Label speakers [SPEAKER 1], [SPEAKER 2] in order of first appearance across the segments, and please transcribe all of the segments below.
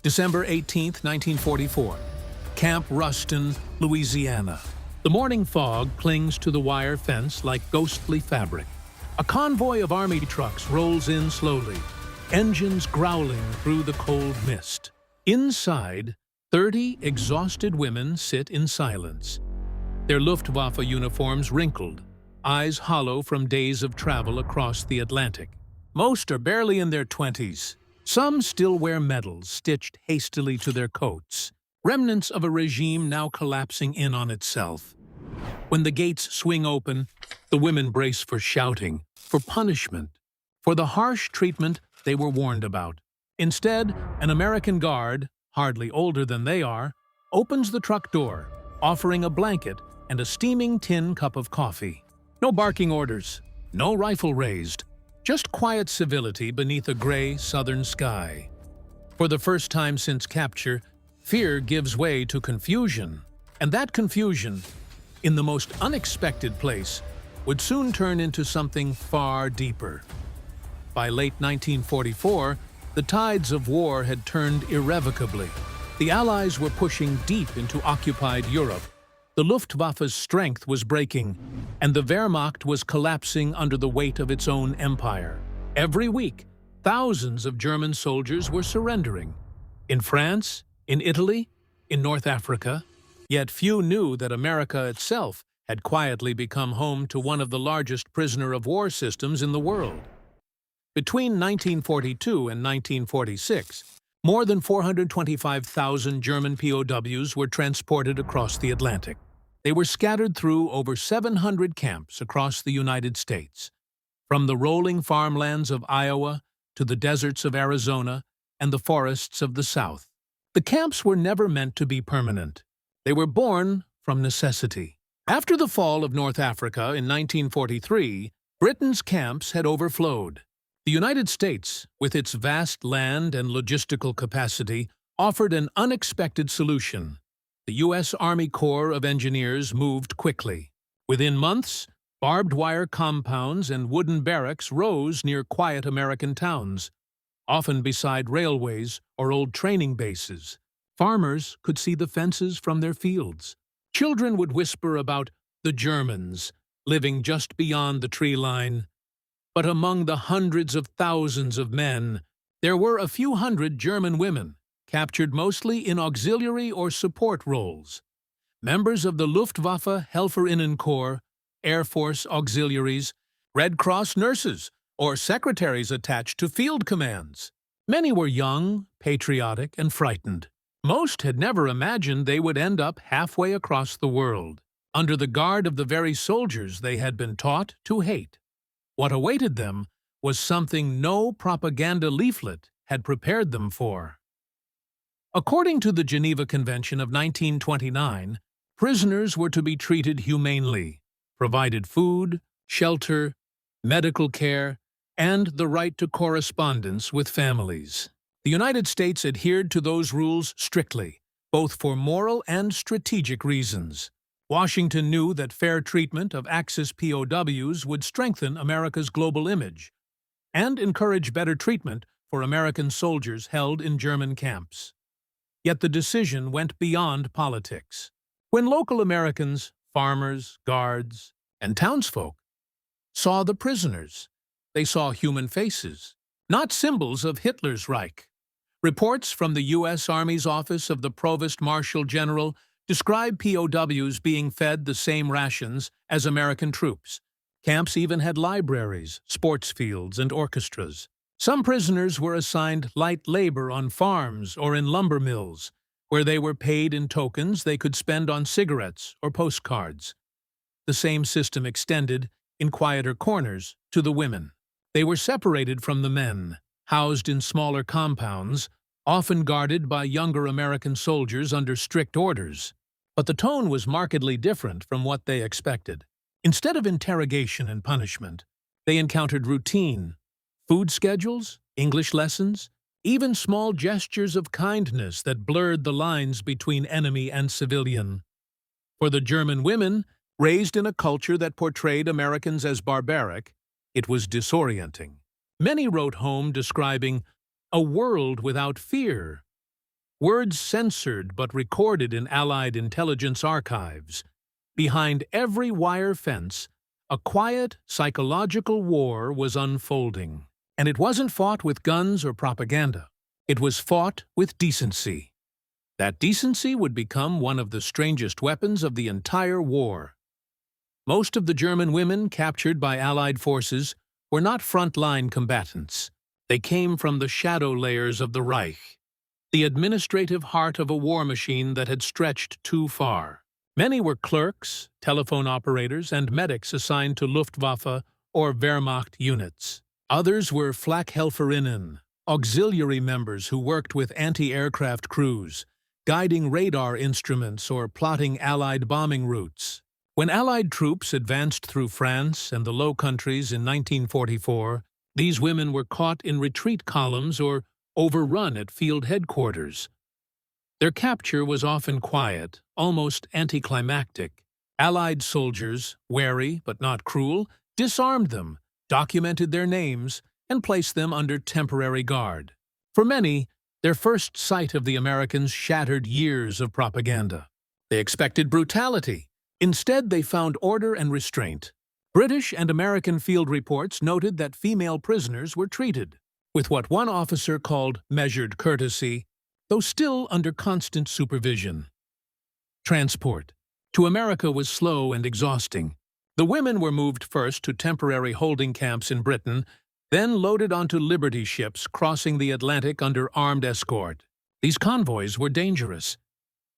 [SPEAKER 1] December 18, 1944. Camp Ruston, Louisiana. The morning fog clings to the wire fence like ghostly fabric. A convoy of army trucks rolls in slowly, engines growling through the cold mist. Inside, 30 exhausted women sit in silence, their Luftwaffe uniforms wrinkled, eyes hollow from days of travel across the Atlantic. Most are barely in their 20s. Some still wear medals stitched hastily to their coats, remnants of a regime now collapsing in on itself. When the gates swing open, the women brace for shouting, for punishment, for the harsh treatment they were warned about. Instead, an American guard, hardly older than they are, opens the truck door, offering a blanket and a steaming tin cup of coffee. No barking orders, no rifle raised, just quiet civility beneath a gray southern sky. For the first time since capture, fear gives way to confusion, and that confusion, in the most unexpected place, would soon turn into something far deeper. By late 1944, the tides of war had turned irrevocably. The Allies were pushing deep into occupied Europe. The Luftwaffe's strength was breaking, and the Wehrmacht was collapsing under the weight of its own empire. Every week, thousands of German soldiers were surrendering. In France, in Italy, in North Africa. Yet few knew that America itself had quietly become home to one of the largest prisoner-of-war systems in the world. Between 1942 and 1946, more than 425,000 German POWs were transported across the Atlantic. They were scattered through over 700 camps across the United States, from the rolling farmlands of Iowa to the deserts of Arizona and the forests of the South. The camps were never meant to be permanent. They were born from necessity. After the fall of North Africa in 1943, Britain's camps had overflowed. The United States, with its vast land and logistical capacity, offered an unexpected solution. The U.S. Army Corps of Engineers moved quickly. Within months, barbed wire compounds and wooden barracks rose near quiet American towns, often beside railways or old training bases. Farmers could see the fences from their fields. Children would whisper about the Germans living just beyond the tree line. But among the hundreds of thousands of men, there were a few hundred German women, captured mostly in auxiliary or support roles. Members of the Luftwaffe Helferinnen Corps, Air Force auxiliaries, Red Cross nurses, or secretaries attached to field commands. Many were young, patriotic, and frightened. Most had never imagined they would end up halfway across the world, under the guard of the very soldiers they had been taught to hate. What awaited them was something no propaganda leaflet had prepared them for. According to the Geneva Convention of 1929, prisoners were to be treated humanely, provided food, shelter, medical care, and the right to correspondence with families. The United States adhered to those rules strictly, both for moral and strategic reasons. Washington knew that fair treatment of Axis POWs would strengthen America's global image and encourage better treatment for American soldiers held in German camps. Yet the decision went beyond politics. When local Americans, farmers, guards, and townsfolk saw the prisoners, they saw human faces, not symbols of Hitler's Reich. Reports from the U.S. Army's Office of the Provost Marshal General describe POWs being fed the same rations as American troops. Camps even had libraries, sports fields, and orchestras. Some prisoners were assigned light labor on farms or in lumber mills, where they were paid in tokens they could spend on cigarettes or postcards. The same system extended, in quieter corners, to the women. They were separated from the men, housed in smaller compounds, often guarded by younger American soldiers under strict orders. But the tone was markedly different from what they expected. Instead of interrogation and punishment, they encountered routine, food schedules, English lessons, even small gestures of kindness that blurred the lines between enemy and civilian. For the German women, raised in a culture that portrayed Americans as barbaric, it was disorienting. Many wrote home describing a world without fear, words censored but recorded in Allied intelligence archives. Behind every wire fence, a quiet, psychological war was unfolding. And it wasn't fought with guns or propaganda. It was fought with decency. That decency would become one of the strangest weapons of the entire war. Most of the German women captured by Allied forces were not front-line combatants. They came from the shadow layers of the Reich, the administrative heart of a war machine that had stretched too far. Many were clerks, telephone operators, and medics assigned to Luftwaffe or Wehrmacht units. Others were Flakhelferinnen, auxiliary members who worked with anti-aircraft crews, guiding radar instruments or plotting Allied bombing routes. When Allied troops advanced through France and the Low Countries in 1944, these women were caught in retreat columns or overrun at field headquarters. Their capture was often quiet, almost anticlimactic. Allied soldiers, wary but not cruel, disarmed them, documented their names, and placed them under temporary guard. For many, their first sight of the Americans shattered years of propaganda. They expected brutality. Instead, they found order and restraint. British and American field reports noted that female prisoners were treated with what one officer called measured courtesy, though still under constant supervision. Transport to America was slow and exhausting. The women were moved first to temporary holding camps in Britain, then loaded onto Liberty ships crossing the Atlantic under armed escort. These convoys were dangerous.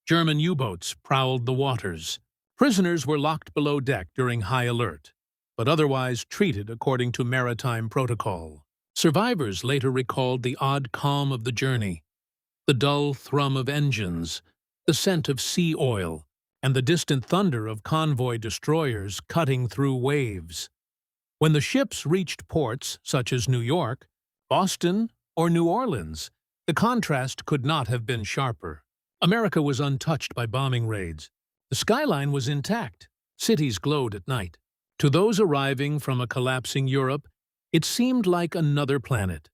[SPEAKER 1] German U-boats prowled the waters. Prisoners were locked below deck during high alert, but otherwise treated according to maritime protocol. Survivors later recalled the odd calm of the journey, the dull thrum of engines, the scent of sea oil, and the distant thunder of convoy destroyers cutting through waves. When the ships reached ports such as New York, Boston, or New Orleans, the contrast could not have been sharper. America was untouched by bombing raids. The skyline was intact. Cities glowed at night. To those arriving from a collapsing Europe, it seemed like another planet.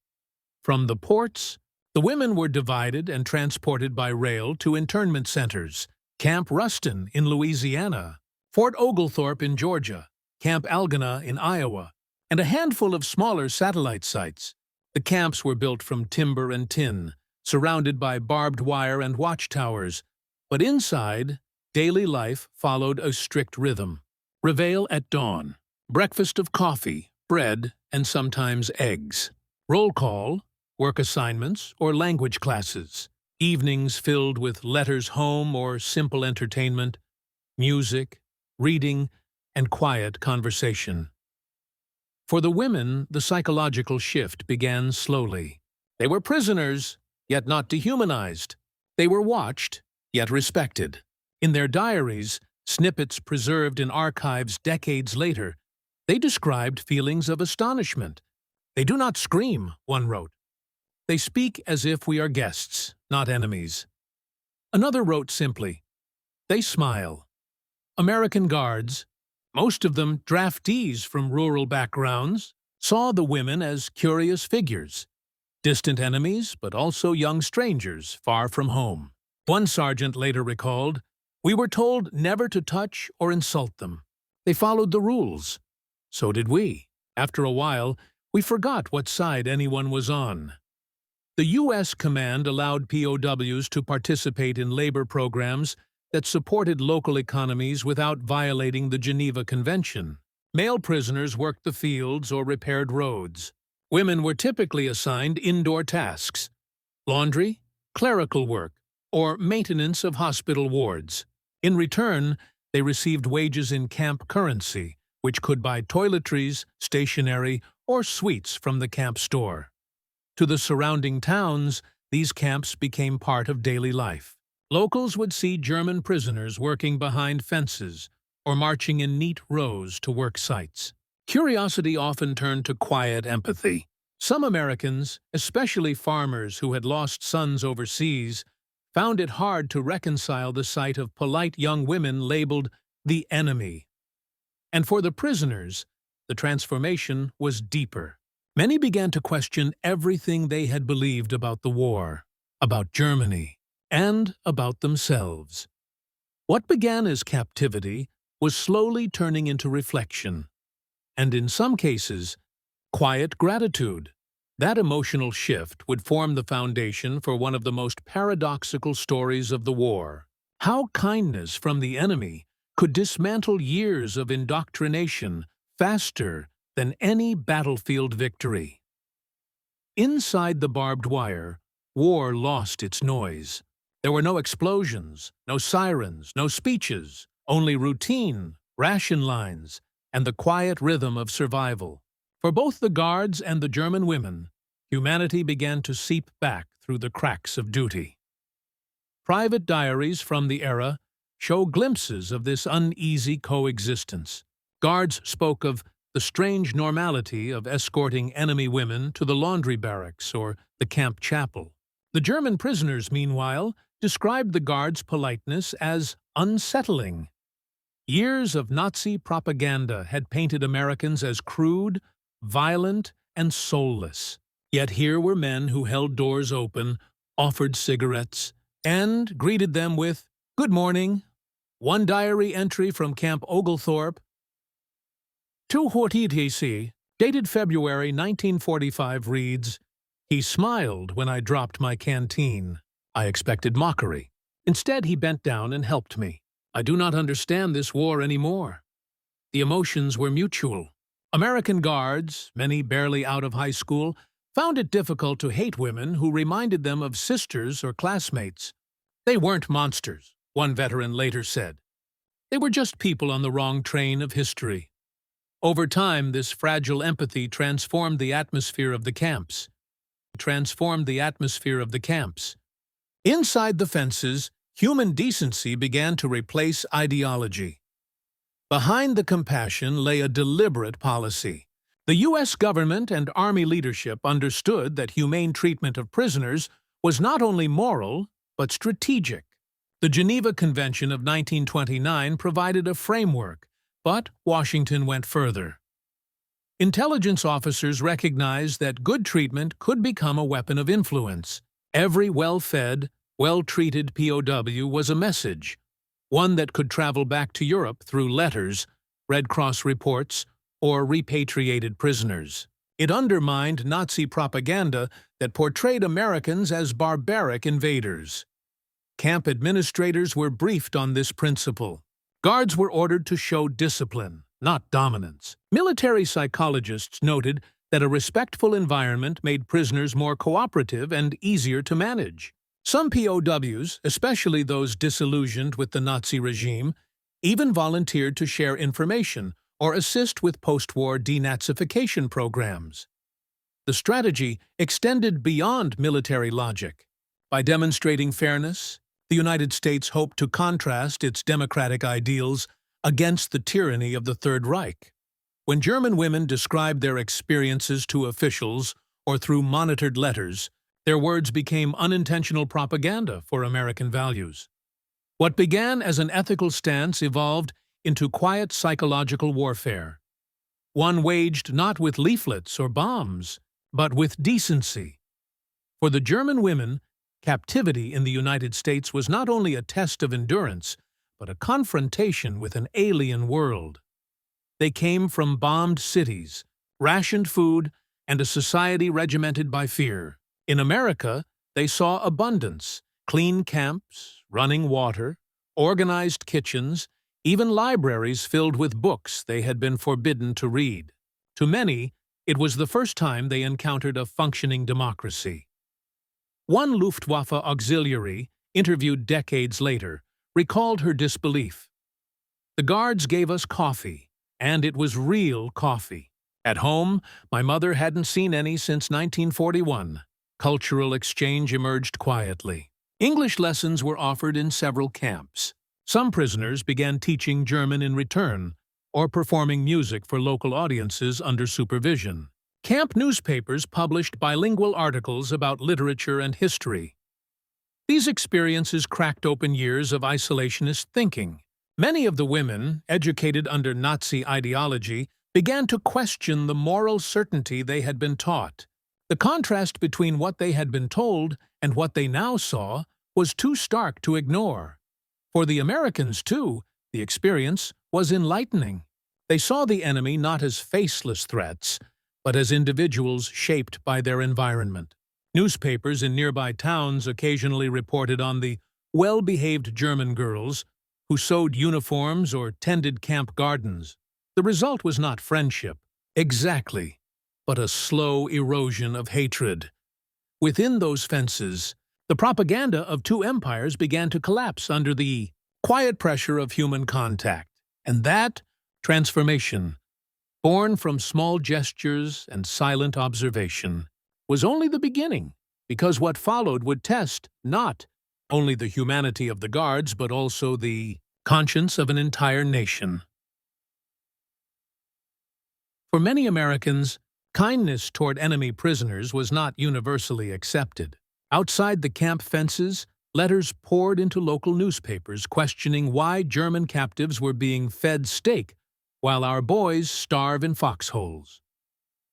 [SPEAKER 1] From the ports, the women were divided and transported by rail to internment centers: Camp Ruston in Louisiana, Fort Oglethorpe in Georgia, Camp Algona in Iowa, and a handful of smaller satellite sites. The camps were built from timber and tin, surrounded by barbed wire and watchtowers, but inside, daily life followed a strict rhythm. Reveille at dawn, breakfast of coffee, bread, and sometimes eggs. Roll call, work assignments, or language classes. Evenings filled with letters home or simple entertainment, music, reading, and quiet conversation. For the women, the psychological shift began slowly. They were prisoners, yet not dehumanized. They were watched, yet respected. In their diaries, snippets preserved in archives decades later, they described feelings of astonishment. "They do not scream," one wrote. "They speak as if we are guests, not enemies." Another wrote simply, "They smile." American guards, most of them draftees from rural backgrounds, saw the women as curious figures, distant enemies, but also young strangers far from home. One sergeant later recalled, "We were told never to touch or insult them. They followed the rules. So did we. After a while, we forgot what side anyone was on." The U.S. command allowed POWs to participate in labor programs that supported local economies without violating the Geneva Convention. Male prisoners worked the fields or repaired roads. Women were typically assigned indoor tasks: laundry, clerical work, or maintenance of hospital wards. In return, they received wages in camp currency, which could buy toiletries, stationery, or sweets from the camp store. To the surrounding towns, these camps became part of daily life. Locals would see German prisoners working behind fences or marching in neat rows to work sites. Curiosity often turned to quiet empathy. Some Americans, especially farmers who had lost sons overseas, found it hard to reconcile the sight of polite young women labeled the enemy. And for the prisoners, the transformation was deeper. Many began to question everything they had believed about the war, about Germany, and about themselves. What began as captivity was slowly turning into reflection, and in some cases, quiet gratitude. That emotional shift would form the foundation for one of the most paradoxical stories of the war. How kindness from the enemy could dismantle years of indoctrination faster than any battlefield victory. Inside the barbed wire, war lost its noise. There were no explosions, no sirens, no speeches, only routine, ration lines, and the quiet rhythm of survival. For both the guards and the German women, humanity began to seep back through the cracks of duty. Private diaries from the era show glimpses of this uneasy coexistence. Guards spoke of the strange normality of escorting enemy women to the laundry barracks or the camp chapel. The German prisoners, meanwhile, described the guards' politeness as unsettling. Years of Nazi propaganda had painted Americans as crude, violent, and soulless. Yet here were men who held doors open, offered cigarettes, and greeted them with, "Good morning." One diary entry from Camp Oglethorpe, "To Hortitc," dated February 1945, reads, "He smiled when I dropped my canteen. I expected mockery. Instead, he bent down and helped me. I do not understand this war anymore." The emotions were mutual. American guards, many barely out of high school, found it difficult to hate women who reminded them of sisters or classmates. They weren't monsters, one veteran later said. They were just people on the wrong train of history. Over time, this fragile empathy transformed the atmosphere of the camps. Inside the fences, human decency began to replace ideology. Behind the compassion lay a deliberate policy. The U.S. government and Army leadership understood that humane treatment of prisoners was not only moral, but strategic. The Geneva Convention of 1929 provided a framework, but Washington went further. Intelligence officers recognized that good treatment could become a weapon of influence. Every well-fed, well-treated POW was a message, one that could travel back to Europe through letters, Red Cross reports, or repatriated prisoners. It undermined Nazi propaganda that portrayed Americans as barbaric invaders. Camp administrators were briefed on this principle. Guards were ordered to show discipline, not dominance. Military psychologists noted that a respectful environment made prisoners more cooperative and easier to manage. Some POWs, especially those disillusioned with the Nazi regime, even volunteered to share information or assist with post-war denazification programs. The strategy extended beyond military logic. By demonstrating fairness, the United States hoped to contrast its democratic ideals against the tyranny of the Third Reich. When German women described their experiences to officials or through monitored letters, their words became unintentional propaganda for American values. What began as an ethical stance evolved into quiet psychological warfare, one waged not with leaflets or bombs, but with decency. For the German women, captivity in the United States was not only a test of endurance, but a confrontation with an alien world. They came from bombed cities, rationed food, and a society regimented by fear. In America, they saw abundance, clean camps, running water, organized kitchens, even libraries filled with books they had been forbidden to read. To many, it was the first time they encountered a functioning democracy. One Luftwaffe auxiliary, interviewed decades later, recalled her disbelief. "The guards gave us coffee, and it was real coffee. At home, my mother hadn't seen any since 1941. Cultural exchange emerged quietly. English lessons were offered in several camps. Some prisoners began teaching German in return, or performing music for local audiences under supervision. Camp newspapers published bilingual articles about literature and history. These experiences cracked open years of isolationist thinking. Many of the women, educated under Nazi ideology, began to question the moral certainty they had been taught. The contrast between what they had been told and what they now saw was too stark to ignore. For the Americans, too, the experience was enlightening. They saw the enemy not as faceless threats, but as individuals shaped by their environment. Newspapers in nearby towns occasionally reported on the well-behaved German girls who sewed uniforms or tended camp gardens. The result was not friendship, exactly, but a slow erosion of hatred. Within those fences, the propaganda of two empires began to collapse under the quiet pressure of human contact. And that transformation, born from small gestures and silent observation, was only the beginning, because what followed would test not only the humanity of the guards, but also the conscience of an entire nation. For many Americans, kindness toward enemy prisoners was not universally accepted. Outside the camp fences, letters poured into local newspapers questioning why German captives were being fed steak while our boys starve in foxholes.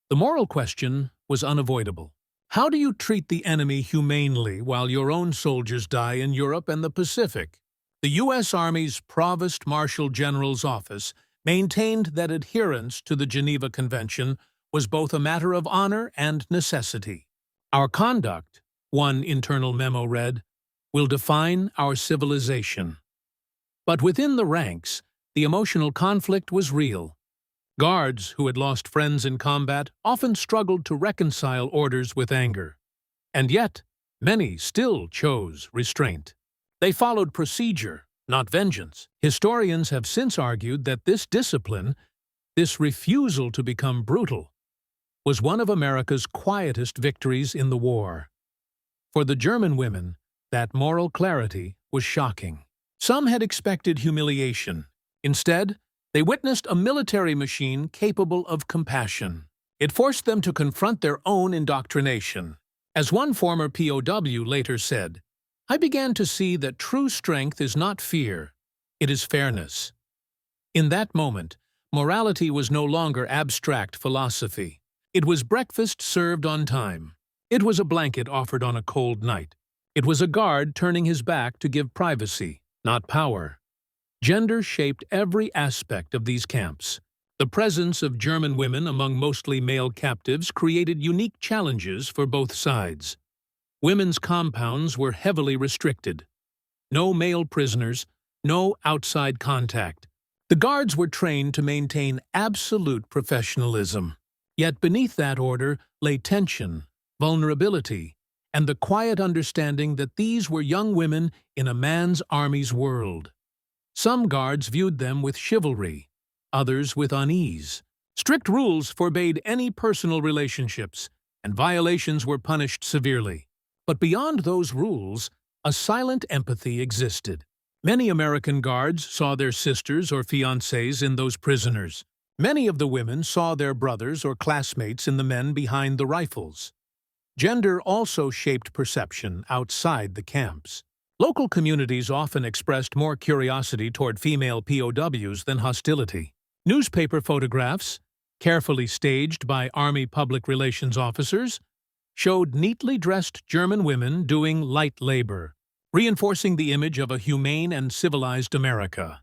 [SPEAKER 1] The moral question was unavoidable. How do you treat the enemy humanely while your own soldiers die in Europe and the Pacific? The U.S. Army's Provost Marshal General's office maintained that adherence to the Geneva Convention was both a matter of honor and necessity. Our conduct, one internal memo read, will define our civilization. But within the ranks, the emotional conflict was real. Guards who had lost friends in combat often struggled to reconcile orders with anger. And yet, many still chose restraint. They followed procedure, not vengeance. Historians have since argued that this discipline, this refusal to become brutal, was one of America's quietest victories in the war. For the German women, that moral clarity was shocking. Some had expected humiliation. Instead, they witnessed a military machine capable of compassion. It forced them to confront their own indoctrination. As one former POW later said, "I began to see that true strength is not fear, it is fairness." In that moment, morality was no longer abstract philosophy. It was breakfast served on time. It was a blanket offered on a cold night. It was a guard turning his back to give privacy, not power. Gender shaped every aspect of these camps. The presence of German women among mostly male captives created unique challenges for both sides. Women's compounds were heavily restricted. No male prisoners, no outside contact. The guards were trained to maintain absolute professionalism. Yet beneath that order lay tension, vulnerability, and the quiet understanding that these were young women in a man's army's world. Some guards viewed them with chivalry, others with unease. Strict rules forbade any personal relationships, and violations were punished severely. But beyond those rules, a silent empathy existed. Many American guards saw their sisters or fiancées in those prisoners. Many of the women saw their brothers or classmates in the men behind the rifles. Gender also shaped perception outside the camps. Local communities often expressed more curiosity toward female POWs than hostility. Newspaper photographs, carefully staged by Army public relations officers, showed neatly dressed German women doing light labor, reinforcing the image of a humane and civilized America.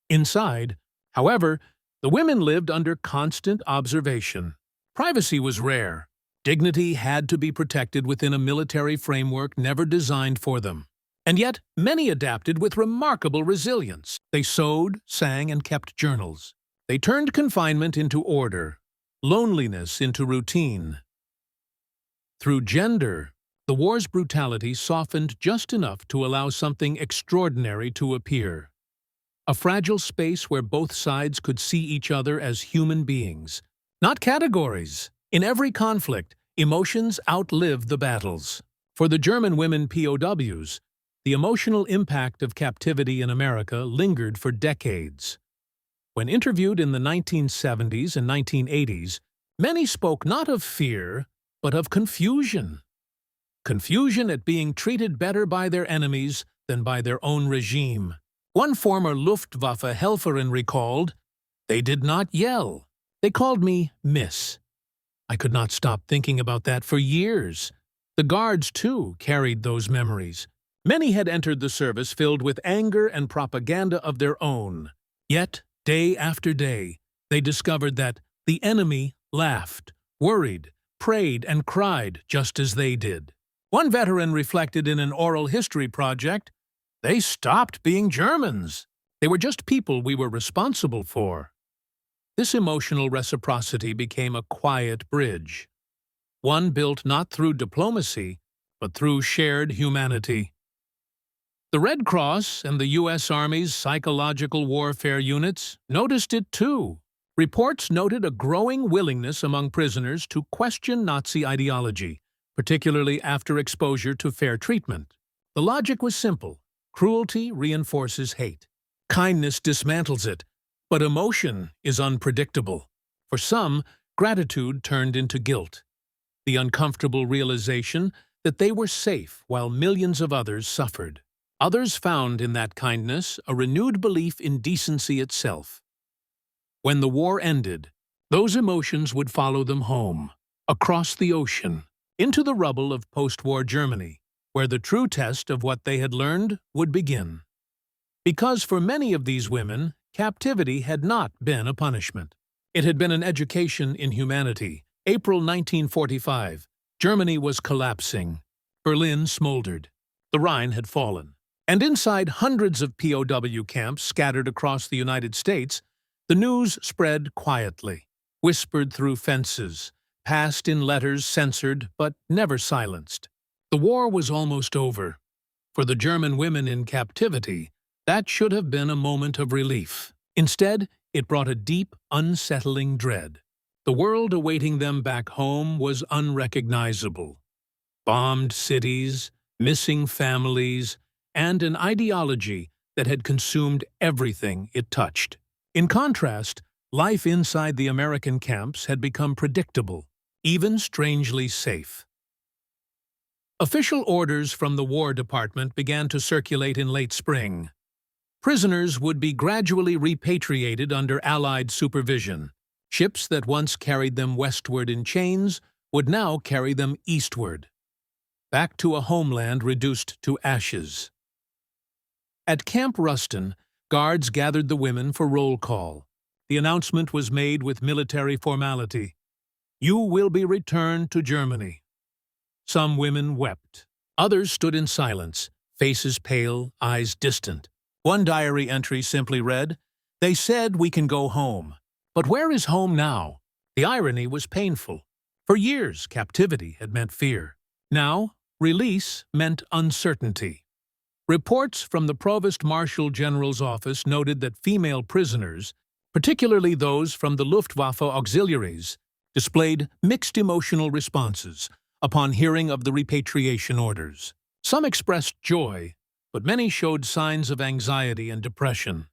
[SPEAKER 1] Inside, however, the women lived under constant observation. Privacy was rare. Dignity had to be protected within a military framework never designed for them. And yet, many adapted with remarkable resilience. They sewed, sang, and kept journals. They turned confinement into order, loneliness into routine. Through gender, the war's brutality softened just enough to allow something extraordinary to appear. A fragile space where both sides could see each other as human beings, not categories. In every conflict, emotions outlive the battles. For the German women POWs, the emotional impact of captivity in America lingered for decades. When interviewed in the 1970s and 1980s, many spoke not of fear, but of confusion. Confusion at being treated better by their enemies than by their own regime. One former Luftwaffe Helferin recalled, "They did not yell. They called me Miss." I could not stop thinking about that for years. The guards, too, carried those memories. Many had entered the service filled with anger and propaganda of their own. Yet, day after day, they discovered that the enemy laughed, worried, prayed, and cried just as they did. One veteran reflected in an oral history project, "They stopped being Germans. They were just people we were responsible for." This emotional reciprocity became a quiet bridge, one built not through diplomacy, but through shared humanity. The Red Cross and the U.S. Army's psychological warfare units noticed it too. Reports noted a growing willingness among prisoners to question Nazi ideology, particularly after exposure to fair treatment. The logic was simple. Cruelty reinforces hate. Kindness dismantles it, but emotion is unpredictable. For some, gratitude turned into guilt. The uncomfortable realization that they were safe while millions of others suffered. Others found in that kindness a renewed belief in decency itself. When the war ended, those emotions would follow them home, across the ocean, into the rubble of post-war Germany, where the true test of what they had learned would begin. Because for many of these women, captivity had not been a punishment. It had been an education in humanity. April 1945, Germany was collapsing. Berlin smoldered. The Rhine had fallen. And inside hundreds of POW camps scattered across the United States, the news spread quietly, whispered through fences, passed in letters censored but never silenced. The war was almost over. For the German women in captivity, that should have been a moment of relief. Instead, it brought a deep, unsettling dread. The world awaiting them back home was unrecognizable. Bombed cities, missing families, and an ideology that had consumed everything it touched. In contrast, life inside the American camps had become predictable, even strangely safe. Official orders from the War Department began to circulate in late spring. Prisoners would be gradually repatriated under Allied supervision. Ships that once carried them westward in chains would now carry them eastward, back to a homeland reduced to ashes. At Camp Ruston, guards gathered the women for roll call. The announcement was made with military formality. "You will be returned to Germany." Some women wept. Others stood in silence, faces pale, eyes distant. One diary entry simply read, "They said we can go home. But where is home now?" The irony was painful. For years, captivity had meant fear. Now, release meant uncertainty. Reports from the Provost Marshal General's office noted that female prisoners, particularly those from the Luftwaffe auxiliaries, displayed mixed emotional responses upon hearing of the repatriation orders. Some expressed joy, but many showed signs of anxiety and depression.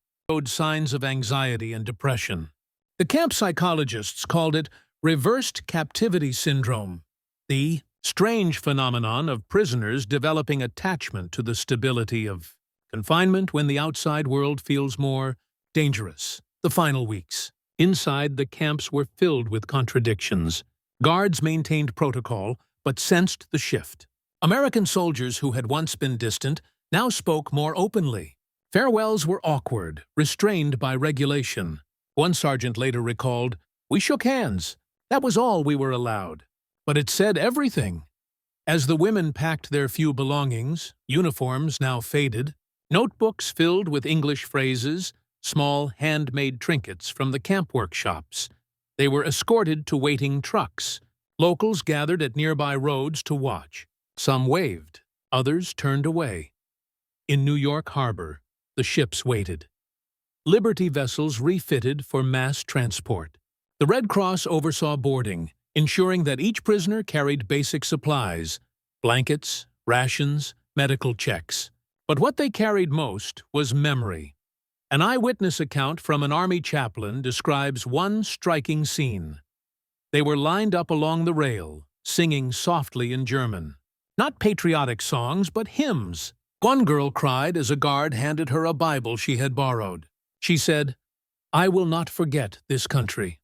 [SPEAKER 1] The camp psychologists called it reversed captivity syndrome, the strange phenomenon of prisoners developing attachment to the stability of confinement when the outside world feels more dangerous. The final weeks. Inside, the camps were filled with contradictions. Guards maintained protocol, but sensed the shift. American soldiers who had once been distant now spoke more openly. Farewells were awkward, restrained by regulation. One sergeant later recalled, "We shook hands. That was all we were allowed." But it said everything. As the women packed their few belongings, uniforms now faded, notebooks filled with English phrases, small handmade trinkets from the camp workshops. They were escorted to waiting trucks. Locals gathered at nearby roads to watch. Some waved, others turned away. In New York Harbor, the ships waited. Liberty vessels refitted for mass transport. The Red Cross oversaw boarding, ensuring that each prisoner carried basic supplies, blankets, rations, medical checks. But what they carried most was memory. An eyewitness account from an Army chaplain describes one striking scene. They were lined up along the rail, singing softly in German. Not patriotic songs, but hymns. One girl cried as a guard handed her a Bible she had borrowed. She said, "I will not forget this country."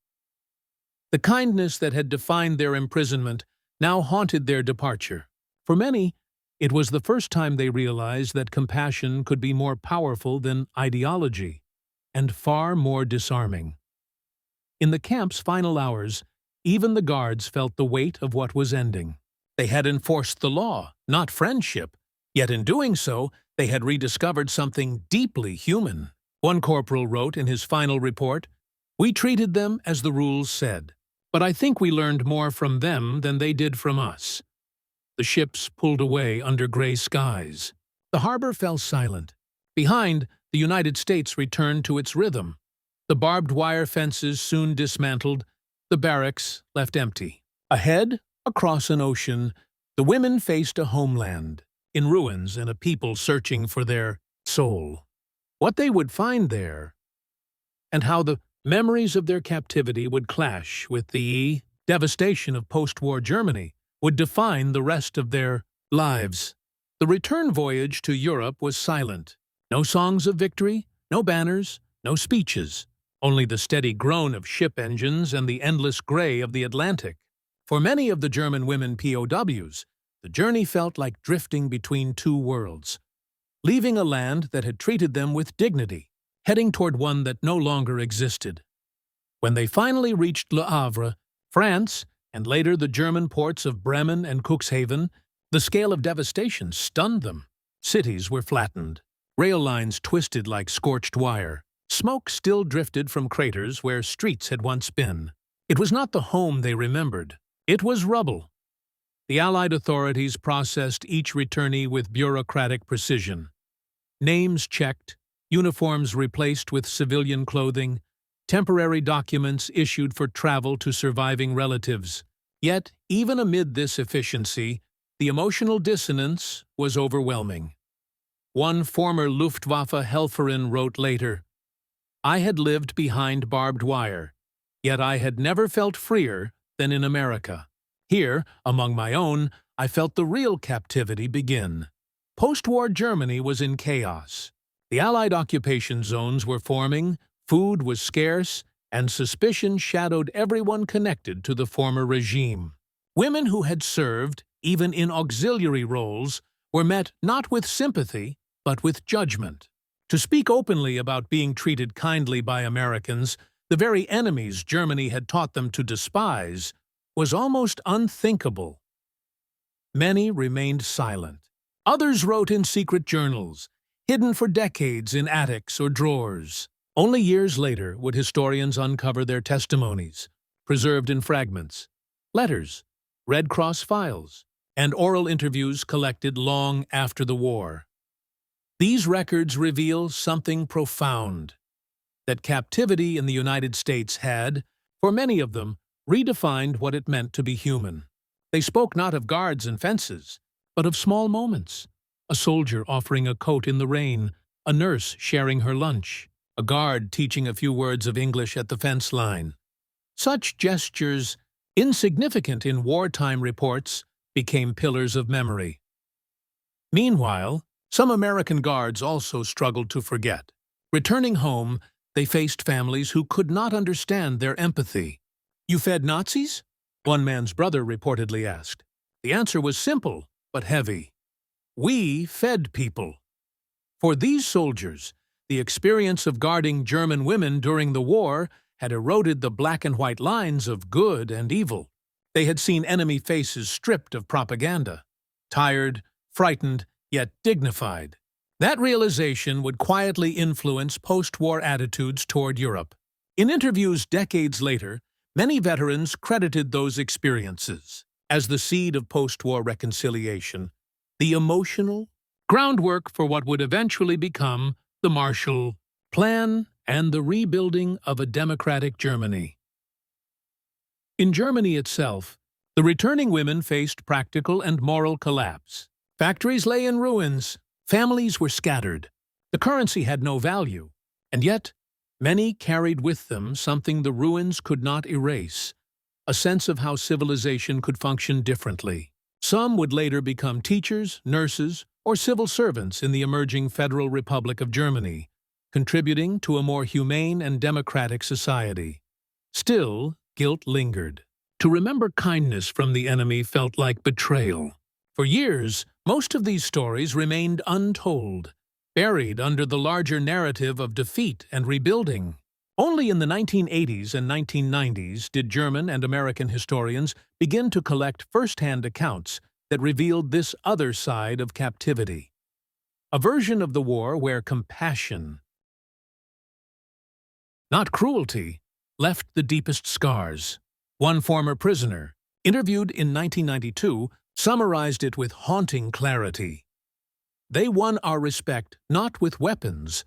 [SPEAKER 1] The kindness that had defined their imprisonment now haunted their departure. For many, It was the first time they realized that compassion could be more powerful than ideology, and far more disarming. In the camp's final hours, even the guards felt the weight of what was ending. They had enforced the law, not friendship, yet in doing so, they had rediscovered something deeply human. One corporal wrote in his final report, "We treated them as the rules said, but I think we learned more from them than they did from us." The ships pulled away under gray skies. The harbor fell silent. Behind, the United States returned to its rhythm. The barbed wire fences soon dismantled, the barracks left empty. Ahead, across an ocean, the women faced a homeland, in ruins and a people searching for their soul. What they would find there, and how the memories of their captivity would clash with the devastation of post-war Germany, would define the rest of their lives. The return voyage to Europe was silent. No songs of victory, no banners, no speeches, only the steady groan of ship engines and the endless gray of the Atlantic. For many of the German women POWs, the journey felt like drifting between two worlds, leaving a land that had treated them with dignity, heading toward one that no longer existed. When they finally reached Le Havre, France, and later the German ports of Bremen and Cuxhaven, the scale of devastation stunned them. Cities were flattened. Rail lines twisted like scorched wire. Smoke still drifted from craters where streets had once been. It was not the home they remembered. It was rubble. The Allied authorities processed each returnee with bureaucratic precision. Names checked, uniforms replaced with civilian clothing, temporary documents issued for travel to surviving relatives. Yet, even amid this efficiency, the emotional dissonance was overwhelming. One former Luftwaffe Helferin wrote later, "I had lived behind barbed wire, yet I had never felt freer than in America. Here, among my own, I felt the real captivity begin." Post-war Germany was in chaos. The Allied occupation zones were forming, food was scarce, and suspicion shadowed everyone connected to the former regime. Women who had served, even in auxiliary roles, were met not with sympathy, but with judgment. To speak openly about being treated kindly by Americans, the very enemies Germany had taught them to despise, was almost unthinkable. Many remained silent. Others wrote in secret journals, hidden for decades in attics or drawers. Only years later would historians uncover their testimonies, preserved in fragments, letters, Red Cross files, and oral interviews collected long after the war. These records reveal something profound, that captivity in the United States had, for many of them, redefined what it meant to be human. They spoke not of guards and fences, but of small moments. A soldier offering a coat in the rain, a nurse sharing her lunch, a guard teaching a few words of English at the fence line. Such gestures, insignificant in wartime reports, became pillars of memory. Meanwhile, some American guards also struggled to forget. Returning home, they faced families who could not understand their empathy. "You fed Nazis?" one man's brother reportedly asked. The answer was simple, but heavy. "We fed people." For these soldiers, the experience of guarding German women during the war had eroded the black and white lines of good and evil. They had seen enemy faces stripped of propaganda, tired, frightened, yet dignified. That realization would quietly influence post-war attitudes toward Europe. In interviews decades later, many veterans credited those experiences as the seed of post-war reconciliation, the emotional groundwork for what would eventually become the Marshall Plan and the rebuilding of a democratic Germany. In Germany itself, the returning women faced practical and moral collapse. Factories lay in ruins, families were scattered, the currency had no value, and yet many carried with them something the ruins could not erase, a sense of how civilization could function differently. Some would later become teachers, nurses, or civil servants in the emerging Federal Republic of Germany, contributing to a more humane and democratic society. Still, guilt lingered. To remember kindness from the enemy felt like betrayal. For years, most of these stories remained untold, buried under the larger narrative of defeat and rebuilding. Only in the 1980s and 1990s did German and American historians begin to collect first-hand accounts that revealed this other side of captivity. A version of the war where compassion, not cruelty, left the deepest scars. One former prisoner, interviewed in 1992, summarized it with haunting clarity. They won our respect not with weapons,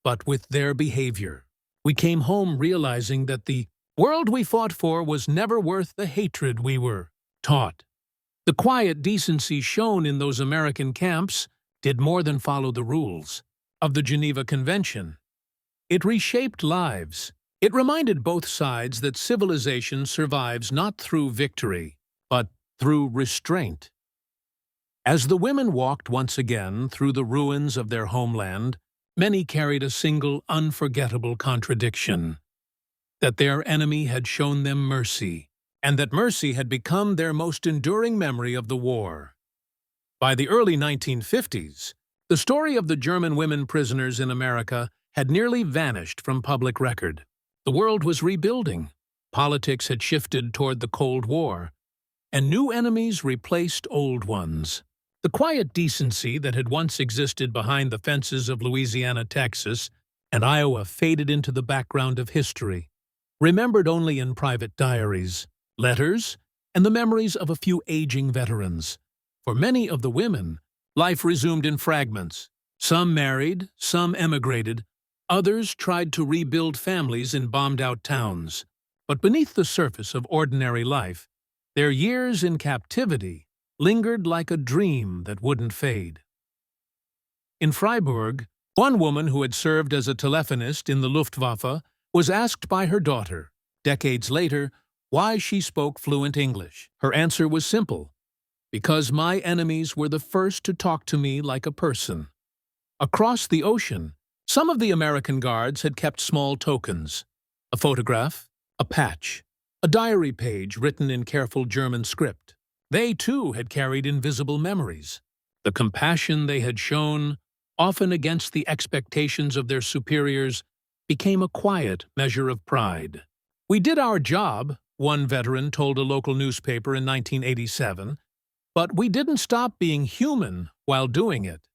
[SPEAKER 1] but with their behavior. We came home realizing that the world we fought for was never worth the hatred we were taught. The quiet decency shown in those American camps did more than follow the rules of the Geneva Convention. It reshaped lives. It reminded both sides that civilization survives not through victory, but through restraint. As the women walked once again through the ruins of their homeland, many carried a single unforgettable contradiction: that their enemy had shown them mercy, and that mercy had become their most enduring memory of the war. By the early 1950s, the story of the German women prisoners in America had nearly vanished from public record. The world was rebuilding, politics had shifted toward the Cold War, and new enemies replaced old ones. The quiet decency that had once existed behind the fences of Louisiana, Texas, and Iowa faded into the background of history, remembered only in private diaries, letters, and the memories of a few aging veterans. For many of the women, life resumed in fragments. Some married, some emigrated, others tried to rebuild families in bombed-out towns. But beneath the surface of ordinary life, their years in captivity lingered like a dream that wouldn't fade. In Freiburg, one woman who had served as a telephonist in the Luftwaffe was asked by her daughter, decades later, why she spoke fluent English. Her answer was simple: because my enemies were the first to talk to me like a person. Across the ocean, some of the American guards had kept small tokens: a photograph, a patch, a diary page written in careful German script. They, too, had carried invisible memories. The compassion they had shown, often against the expectations of their superiors, became a quiet measure of pride. "We did our job," one veteran told a local newspaper in 1987, "but we didn't stop being human while doing it."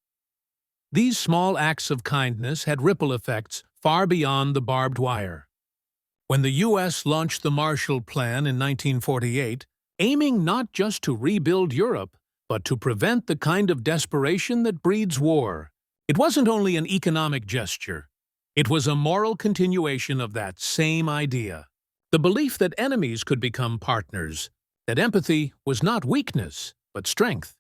[SPEAKER 1] These small acts of kindness had ripple effects far beyond the barbed wire. When the U.S. launched the Marshall Plan in 1948, aiming not just to rebuild Europe, but to prevent the kind of desperation that breeds war, it wasn't only an economic gesture. It was a moral continuation of that same idea. The belief that enemies could become partners, that empathy was not weakness, but strength.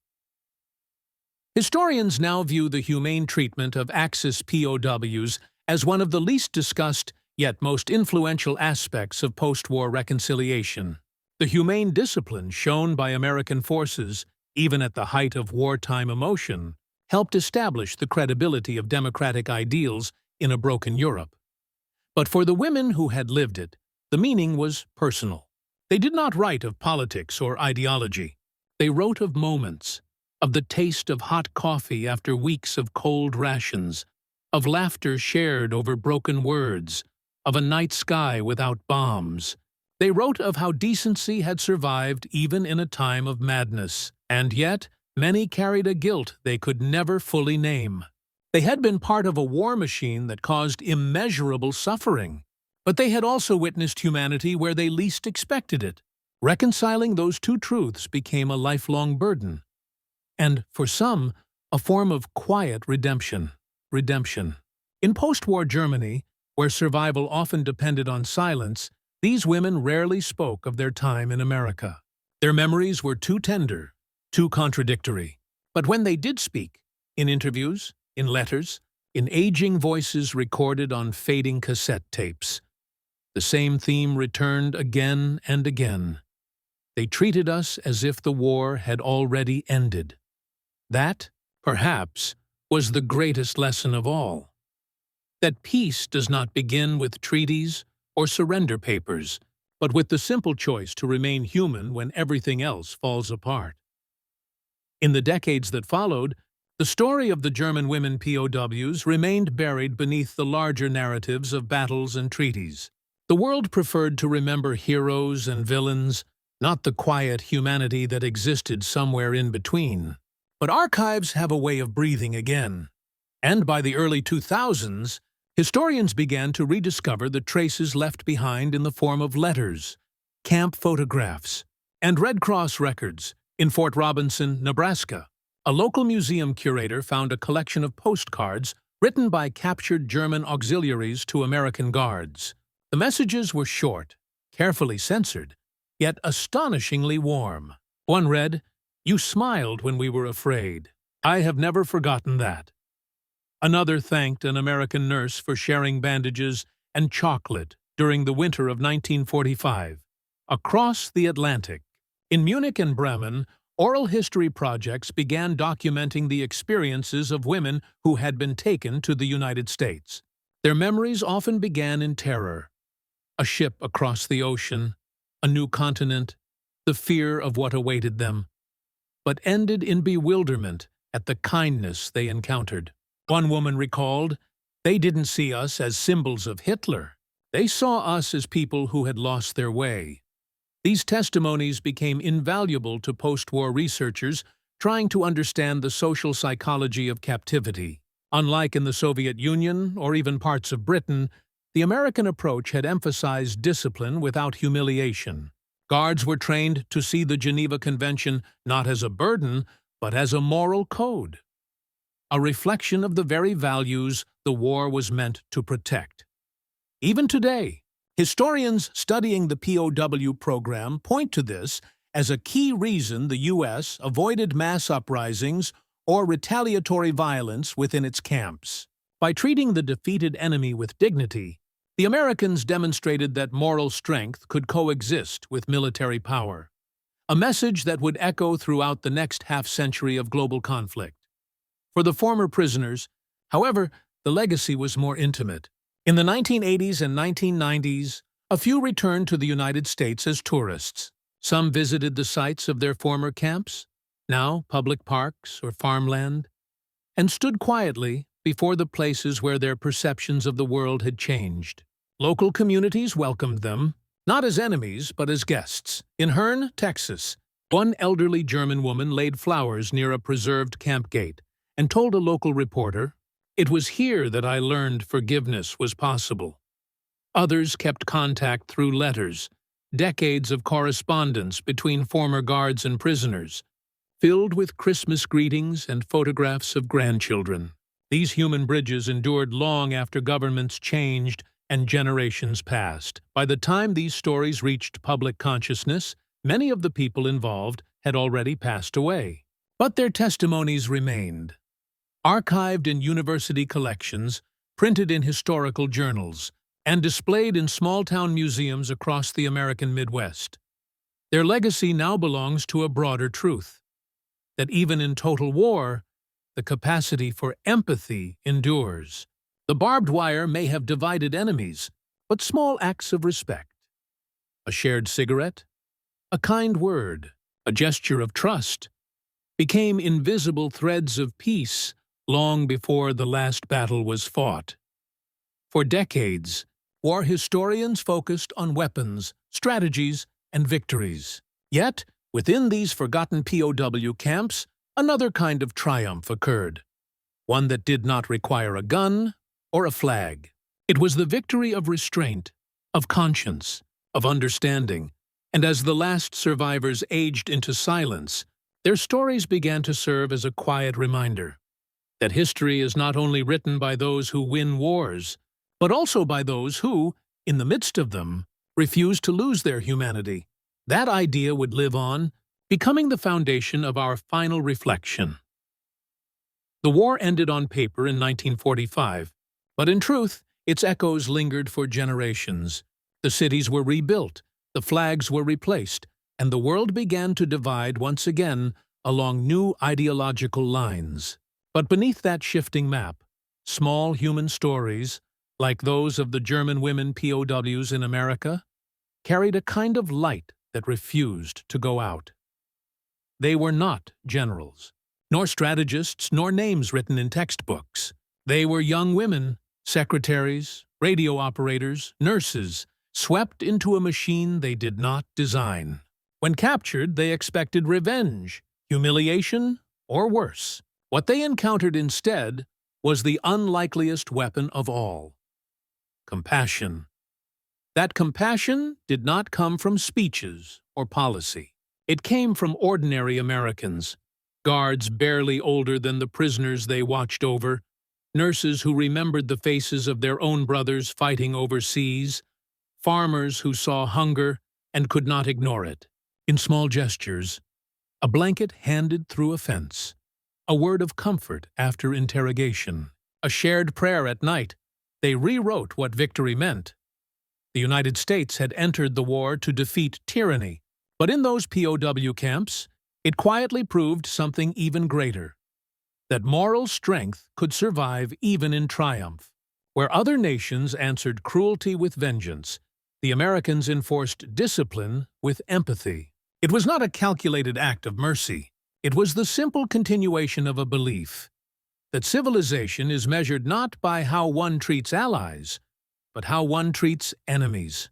[SPEAKER 1] Historians now view the humane treatment of Axis POWs as one of the least discussed yet most influential aspects of post-war reconciliation. The humane discipline shown by American forces, even at the height of wartime emotion, helped establish the credibility of democratic ideals in a broken Europe. But for the women who had lived it, the meaning was personal. They did not write of politics or ideology. They wrote of moments, of the taste of hot coffee after weeks of cold rations, of laughter shared over broken words, of a night sky without bombs. They wrote of how decency had survived even in a time of madness, and yet many carried a guilt they could never fully name. They had been part of a war machine that caused immeasurable suffering, but they had also witnessed humanity where they least expected it. Reconciling those two truths became a lifelong burden, and, for some, a form of quiet redemption. In post-war Germany, where survival often depended on silence, these women rarely spoke of their time in America. Their memories were too tender, too contradictory. But when they did speak, in interviews, in letters, in aging voices recorded on fading cassette tapes, the same theme returned again and again. They treated us as if the war had already ended. That, perhaps, was the greatest lesson of all. That peace does not begin with treaties or surrender papers, but with the simple choice to remain human when everything else falls apart. In the decades that followed, the story of the German women POWs remained buried beneath the larger narratives of battles and treaties. The world preferred to remember heroes and villains, not the quiet humanity that existed somewhere in between. But archives have a way of breathing again. And by the early 2000s, historians began to rediscover the traces left behind in the form of letters, camp photographs, and Red Cross records. In Fort Robinson, Nebraska, a local museum curator found a collection of postcards written by captured German auxiliaries to American guards. The messages were short, carefully censored, yet astonishingly warm. One read, "You smiled when we were afraid. I have never forgotten that." Another thanked an American nurse for sharing bandages and chocolate during the winter of 1945. Across the Atlantic, in Munich and Bremen, oral history projects began documenting the experiences of women who had been taken to the United States. Their memories often began in terror. A ship across the ocean, a new continent, the fear of what awaited them, but ended in bewilderment at the kindness they encountered. One woman recalled, "They didn't see us as symbols of Hitler. They saw us as people who had lost their way." These testimonies became invaluable to post-war researchers trying to understand the social psychology of captivity. Unlike in the Soviet Union or even parts of Britain, the American approach had emphasized discipline without humiliation. Guards were trained to see the Geneva Convention not as a burden, but as a moral code, a reflection of the very values the war was meant to protect. Even today, historians studying the POW program point to this as a key reason the U.S. avoided mass uprisings or retaliatory violence within its camps. By treating the defeated enemy with dignity, the Americans demonstrated that moral strength could coexist with military power, a message that would echo throughout the next half-century of global conflict. For the former prisoners, however, the legacy was more intimate. In the 1980s and 1990s, a few returned to the United States as tourists. Some visited the sites of their former camps, now public parks or farmland, and stood quietly before the places where their perceptions of the world had changed. Local communities welcomed them, not as enemies, but as guests. In Hearne, Texas, one elderly German woman laid flowers near a preserved camp gate and told a local reporter, "It was here that I learned forgiveness was possible." Others kept contact through letters, decades of correspondence between former guards and prisoners, filled with Christmas greetings and photographs of grandchildren. These human bridges endured long after governments changed and generations passed. By the time these stories reached public consciousness, many of the people involved had already passed away. But their testimonies remained, archived in university collections, printed in historical journals, and displayed in small-town museums across the American Midwest. Their legacy now belongs to a broader truth, that even in total war, the capacity for empathy endures. The barbed wire may have divided enemies, but small acts of respect, a shared cigarette, a kind word, a gesture of trust, became invisible threads of peace long before the last battle was fought. For decades, war historians focused on weapons, strategies, and victories. Yet, within these forgotten POW camps, another kind of triumph occurred, one that did not require a gun or a flag. It was the victory of restraint, of conscience, of understanding, and as the last survivors aged into silence, their stories began to serve as a quiet reminder that history is not only written by those who win wars, but also by those who, in the midst of them, refuse to lose their humanity. That idea would live on, becoming the foundation of our final reflection. The war ended on paper in 1945, but in truth, its echoes lingered for generations. The cities were rebuilt, the flags were replaced, and the world began to divide once again along new ideological lines. But beneath that shifting map, small human stories, like those of the German women POWs in America, carried a kind of light that refused to go out. They were not generals, nor strategists, nor names written in textbooks. They were young women, secretaries, radio operators, nurses, swept into a machine they did not design. When captured, they expected revenge, humiliation, or worse. What they encountered instead was the unlikeliest weapon of all: compassion. That compassion did not come from speeches or policy. It came from ordinary Americans, guards barely older than the prisoners they watched over, nurses who remembered the faces of their own brothers fighting overseas, farmers who saw hunger and could not ignore it. In small gestures, a blanket handed through a fence, a word of comfort after interrogation, a shared prayer at night, they rewrote what victory meant. The United States had entered the war to defeat tyranny, but in those POW camps, it quietly proved something even greater: that moral strength could survive even in triumph. Where other nations answered cruelty with vengeance, the Americans enforced discipline with empathy. It was not a calculated act of mercy. It was the simple continuation of a belief that civilization is measured not by how one treats allies, but how one treats enemies.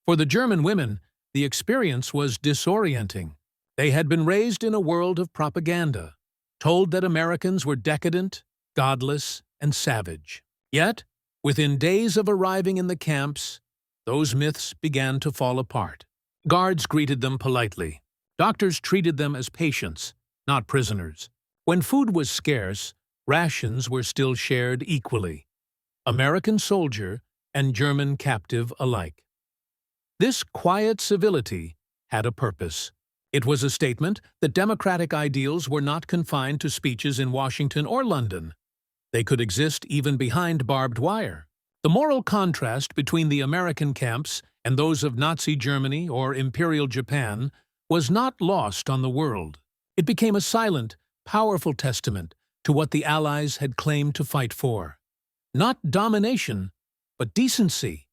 [SPEAKER 1] For the German women, the experience was disorienting. They had been raised in a world of propaganda, told that Americans were decadent, godless, and savage. Yet, within days of arriving in the camps, those myths began to fall apart. Guards greeted them politely. Doctors treated them as patients, not prisoners. When food was scarce, rations were still shared equally, American soldier and German captive alike. This quiet civility had a purpose. It was a statement that democratic ideals were not confined to speeches in Washington or London. They could exist even behind barbed wire. The moral contrast between the American camps and those of Nazi Germany or Imperial Japan was not lost on the world. It became a silent, powerful testament to what the Allies had claimed to fight for. Not domination, but decency.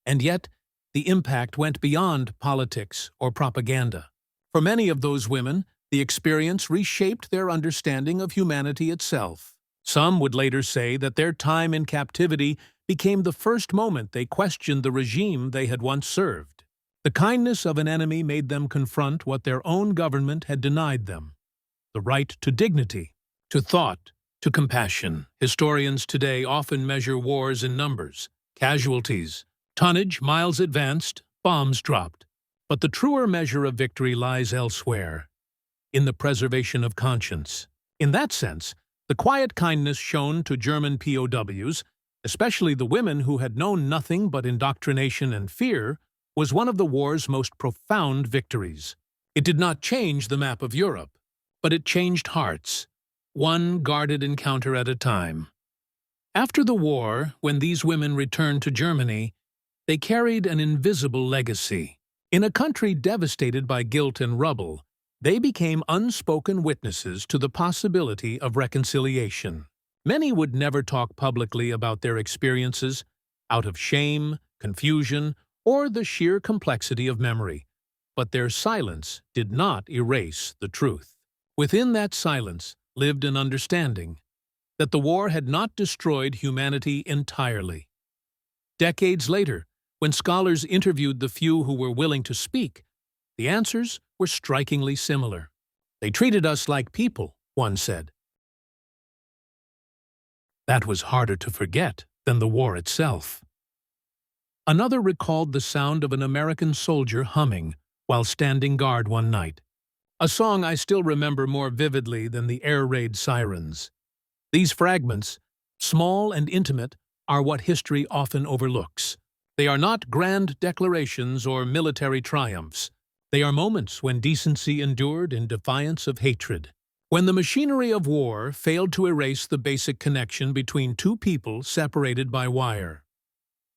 [SPEAKER 1] And yet, the impact went beyond politics or propaganda. For many of those women, the experience reshaped their understanding of humanity itself. Some would later say that their time in captivity became the first moment they questioned the regime they had once served. The kindness of an enemy made them confront what their own government had denied them: the right to dignity, to thought, to compassion. Historians today often measure wars in numbers: casualties, tonnage, miles advanced, bombs dropped. But the truer measure of victory lies elsewhere, in the preservation of conscience. In that sense, the quiet kindness shown to German POWs, especially the women who had known nothing but indoctrination and fear, was one of the war's most profound victories. It did not change the map of Europe, but it changed hearts, one guarded encounter at a time. After the war, when these women returned to Germany, they carried an invisible legacy. In a country devastated by guilt and rubble, they became unspoken witnesses to the possibility of reconciliation. Many would never talk publicly about their experiences, out of shame, confusion, or the sheer complexity of memory. But their silence did not erase the truth. Within that silence lived an understanding that the war had not destroyed humanity entirely. Decades later, when scholars interviewed the few who were willing to speak, the answers were strikingly similar. "They treated us like people," one said. That was harder to forget than the war itself. Another recalled the sound of an American soldier humming while standing guard one night, a song I still remember more vividly than the air raid sirens. These fragments, small and intimate, are what history often overlooks. They are not grand declarations or military triumphs. They are moments when decency endured in defiance of hatred. When the machinery of war failed to erase the basic connection between two people separated by wire.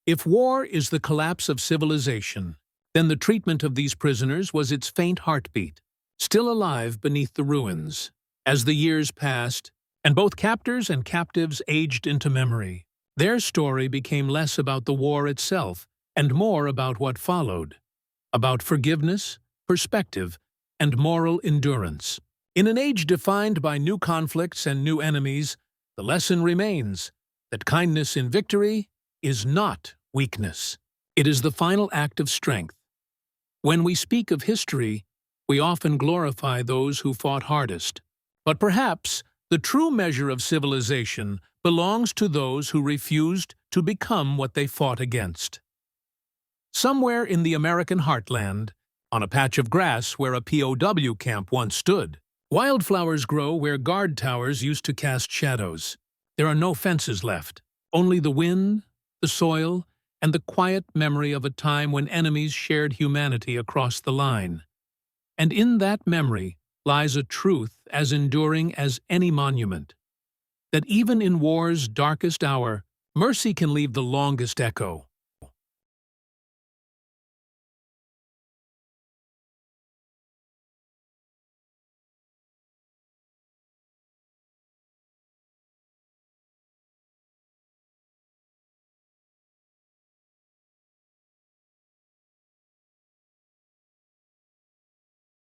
[SPEAKER 1] If war is the collapse of civilization, then the treatment of these prisoners was its faint heartbeat, still alive beneath the ruins. As the years passed, and both captors and captives aged into memory, their story became less about the war itself and more about what followed, about forgiveness, perspective, and moral endurance. In an age defined by new conflicts and new enemies, the lesson remains that kindness in victory is not weakness. It is the final act of strength. When we speak of history, we often glorify those who fought hardest. But perhaps the true measure of civilization belongs to those who refused to become what they fought against. Somewhere in the American heartland, on a patch of grass where a POW camp once stood, wildflowers grow where guard towers used to cast shadows. There are no fences left, only the wind, the soil, and the quiet memory of a time when enemies shared humanity across the line. And in that memory lies a truth as enduring as any monument, that even in war's darkest hour, mercy can leave the longest echo.